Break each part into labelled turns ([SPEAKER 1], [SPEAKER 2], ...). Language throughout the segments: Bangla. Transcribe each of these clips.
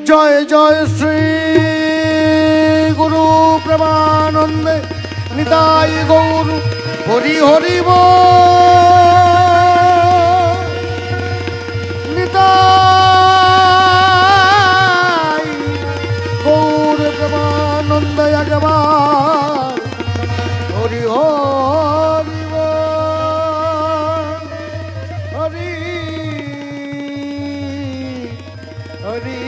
[SPEAKER 1] জয় জয় শ্রী গুরু প্রেমানন্দে নিতাই গৌর হরি হরি নিতাই গৌর প্রেমানন্দে একবার হরি হরি হরি হরি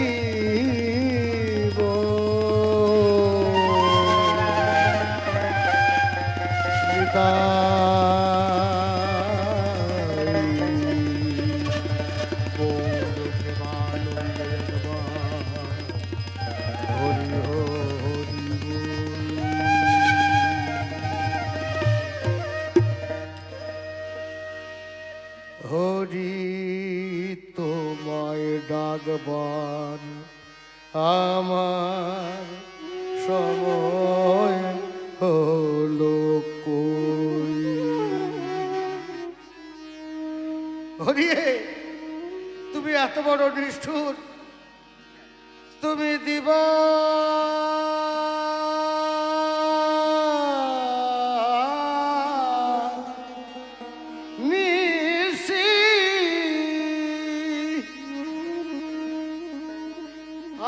[SPEAKER 1] হরি তোমায় ডাকবার আমার সময় হলো কই। হরি তুমি এত বড় নিষ্ঠুর, তুমি দিবা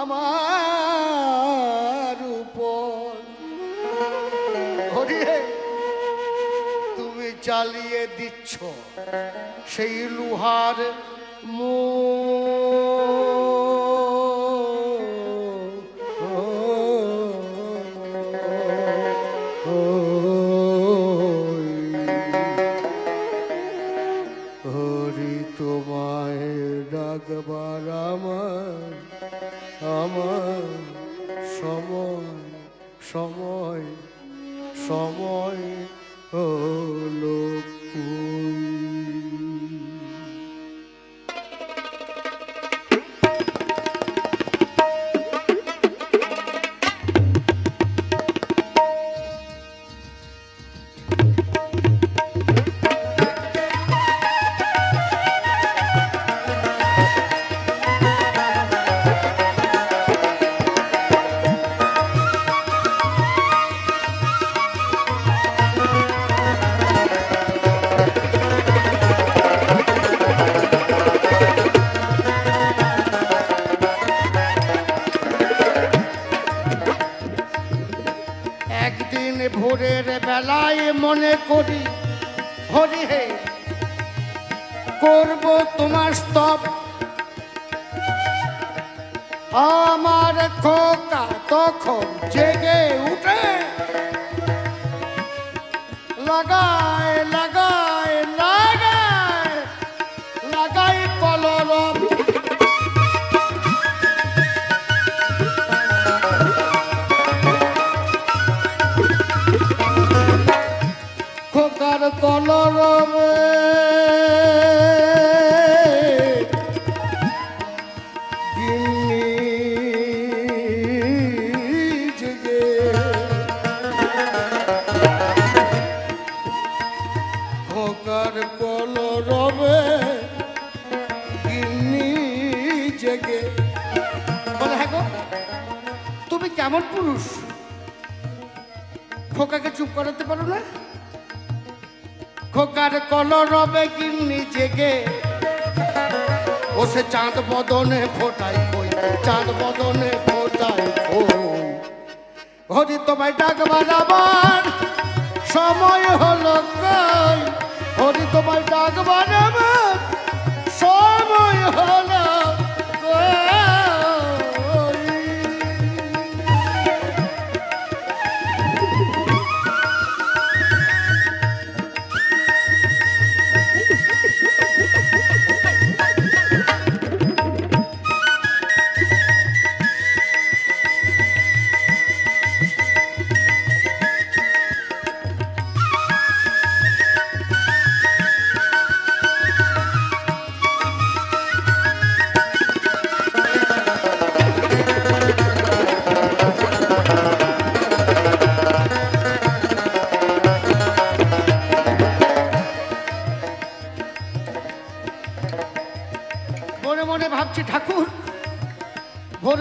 [SPEAKER 1] আমার উপর তুমি জ্বালিয়ে দিচ্ছ সেই লোহার হরি তোমায় ডাকবার আমার আমার সময় সময় সময় হলো কই। একদিন ভোরের বেলায় মনে করি হরি হে করব তোমার স্তব, আমার খোকা তখন জেগে উঠে লাগায় লাগায় লাগায় লাগাই কলরব। খোকার কলরবে খোকার কলরবে গিন্নি জেগে বলে হ্যাঁ গো তুমি কেমন পুরুষ, খোকাকে চুপ করাতে পারো না? খোকার কলরবে গিন্নি জেগে ও সে চাঁদ বদনে ফোটাই কই, চাঁদ বদনে ফোটাই কই। হরি তোমায় ডাকবার আবার সময় হলো কই, হরি তোমায় ডাকবার আবার সময় হলো কই।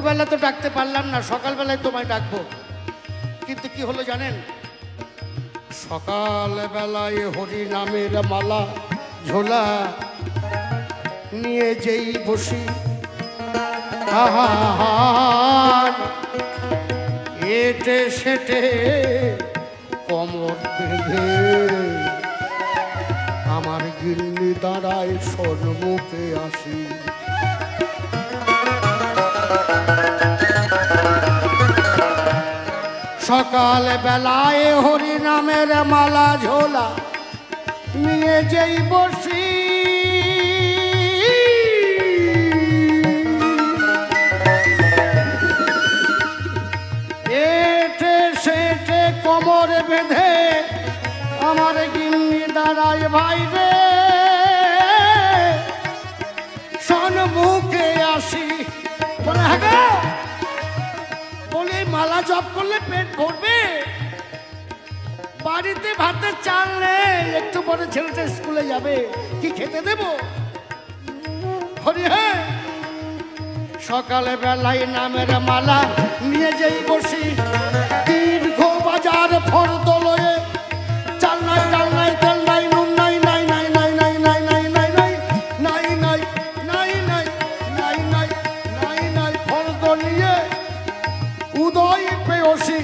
[SPEAKER 1] ভোরবেলা তো ডাকতে পারলাম না, সকালবেলায় তোমায় ডাকবো। কিন্তু কি হলো জানেন, সকালবেলায় হরি নামের মালা ঝোলা নিয়ে যেই বসি, আহার এটে সেটে কোমর বেঁধে আমার গিন্নি দাঁড়ায় সন্মুখে আসি। সকাল বেলায় হরি নামের মালা ঝোলা নিয়ে যেই বসি, এটে সেটে কোমর বেঁধে আমার গিন্নি দাঁড়ায় ভাই রে সন্মুখে আসি। বলে হ্যাঁ বলে মালা জপ করলে পেট ভরবে, বাড়িতে ভাতের চাল নেই, একটু পরে ছেলেটা স্কুলে যাবে, কি খেতে দেব? হরি হ্যাঁ, সকালে বেলায় নামের মালা নিয়ে যেই বসি, দীর্ঘ বাজার ফর্দ লয়ে চাল নাই ডাল নাই তেল নাই নুন নাই নাই নাই নাই নাই নাই নাই নাই নাই নাই নাই নাই নাই নাই নাই নাই ফর্দ নিয়ে উদয় পেয়সী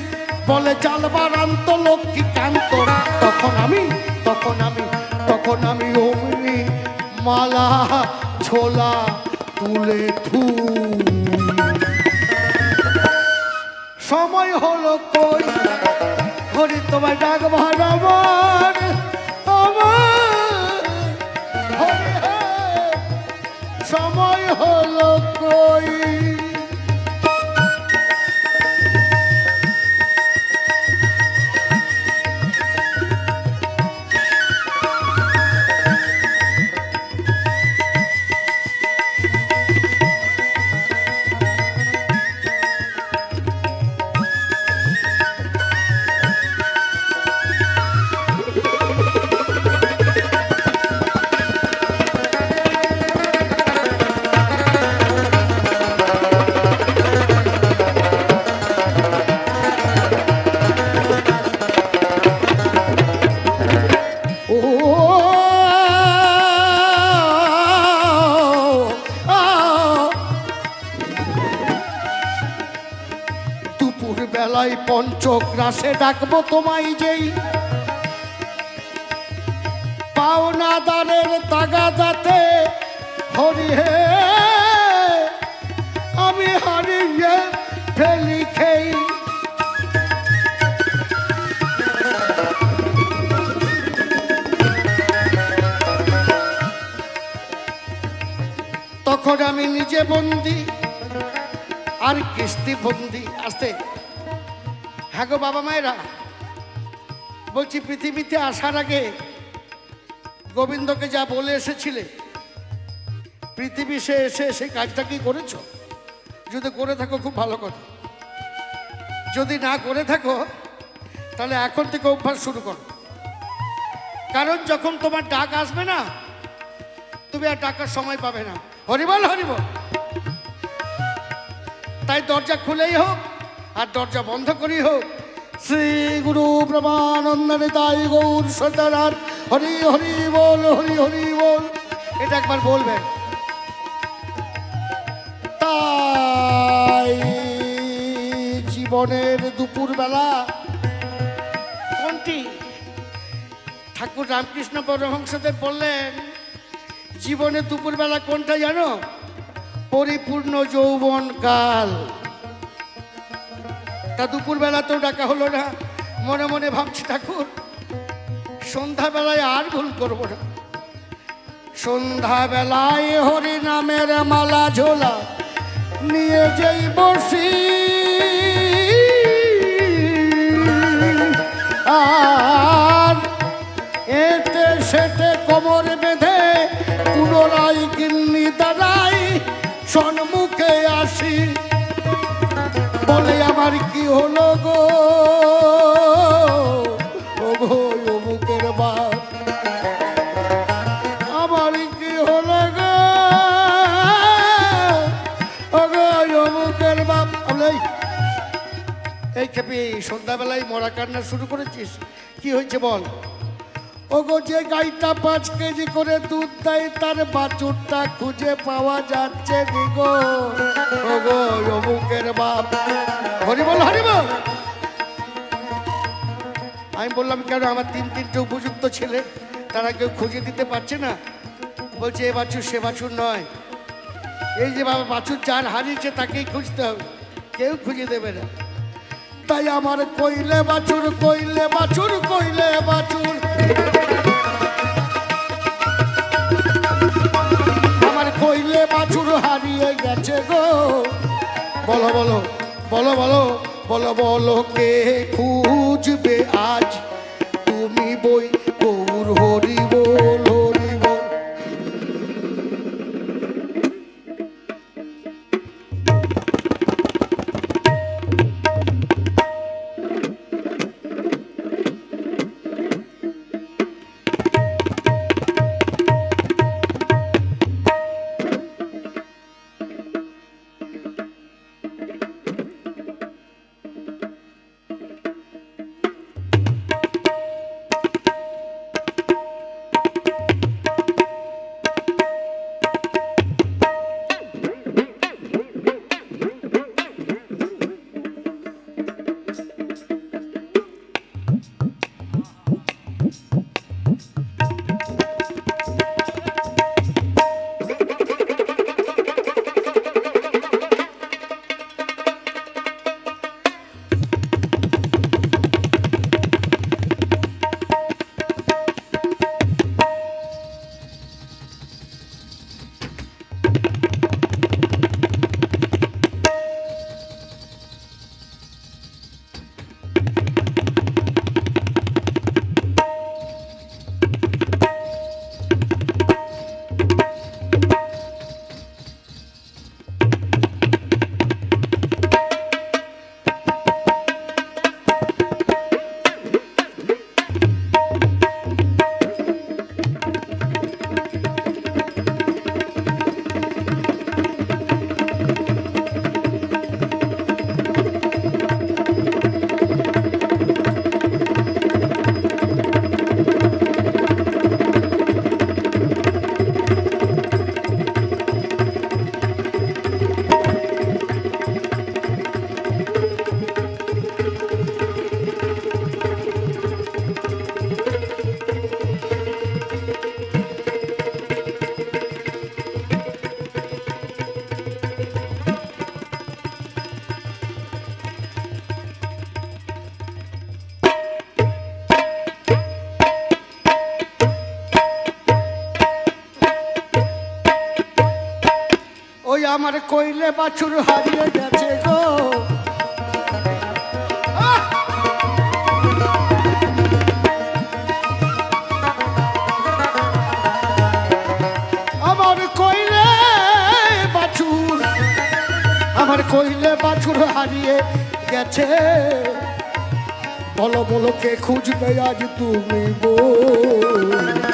[SPEAKER 1] বলে চালবার আন্ত লক্ষ্মী কান্ত। তখন আমি অমনি মালা ছোলা তুলে থু। সময় হলো কই হরি তোমায় ডাক ভাড়াবার আমার হরি সময় হলো কই। বেলায় পঞ্চগ্রাসে ডাকবো তোমায় যেই পাওনাদারের তাগাদাতে হরি হে আমি হারিয়ে ফেলি খেই। তখন আমি নিজে বন্দি আর কিস্তি বন্দি। আসতে হ্যাঁ গো বাবা মায়েরা, বলছি পৃথিবীতে আসার আগে গোবিন্দকে যা বলে এসেছিলে, পৃথিবী সে এসে সেই কাজটা কি করেছ? যদি করে থাকো খুব ভালো কথা, যদি না করে থাকো তাহলে এখন থেকে অভ্যাস শুরু করো। কারণ যখন তোমার ডাক আসবে না, তুমি আর ডাকার সময় পাবে না। হরিবল হরিবল। তাই দরজা খুলেই হোক আর দরজা বন্ধ করেই হোক, শ্রী গুরু ব্রহ্মানন্দ তাই গৌর সদারাত হরি হরি বল হরি হরি বল, এটা একবার বলবেন। তাই জীবনের দুপুর বেলা কোনটি? ঠাকুর রামকৃষ্ণ পরমহংসদেব বললেন জীবনে দুপুর বেলা কোনটা জানো? পরিপূর্ণ যৌবন কাল। তা দুপুর বেলা তো ডাকা হলো না, মনে মনে ভাবছি ঠাকুর সন্ধ্যাবেলায় আর ভুল করবো না। সন্ধ্যাবেলায় হরি নামের মালা ঝোলা নিয়ে যেই বসি, আর এতে সেটে কোমর বেঁধে পুনরায় গিন্নি দাঁড়াই সন্মুখে আসি। বলে আমার কি হলো গো, ও গো অমুকের বাপ, আমার কি হলো গো, ও গো অমুকের বাপ। এই খেপি সন্ধ্যাবেলায় মরা কান্না শুরু করেছিস? কি হয়েছে বল? ওগো যে গাইটা 5 কেজি করে দুধ দেয় তার বাছুরটা খুঁজে পাওয়া যাচ্ছে দিগো। ওগো অমুকের বাপ, হরি বল হরি বল। আমি বললাম কেন, আমার 3-3টে উপযুক্ত ছেলে, তারা কেউ খুঁজে দিতে পারছে না? বলছে এ বাছুর সে বাছুর নয়, এই যে বাবা বাছুর যার হারিয়েছে তাকেই খুঁজতে হবে, কেউ খুঁজে দেবে না। তাই আমার কইলে বাছুর, কইলে বাছুর, কইলে বাছুর, আমার কইলে বাছুর হারিয়ে গেছে গো। বলো বলো বলো বলো বলো বলো কে খুঁজবে আজ, তুমি বই গৌর হরি বল হরি বল। আমার কইলে বাছুর হারিয়ে গেছে গো। আমার কইলে বাছুর, আমার কইলে বাছুর হারিয়ে গেছে। বলো বলো কে খুঁজবে আজ তুমি বল।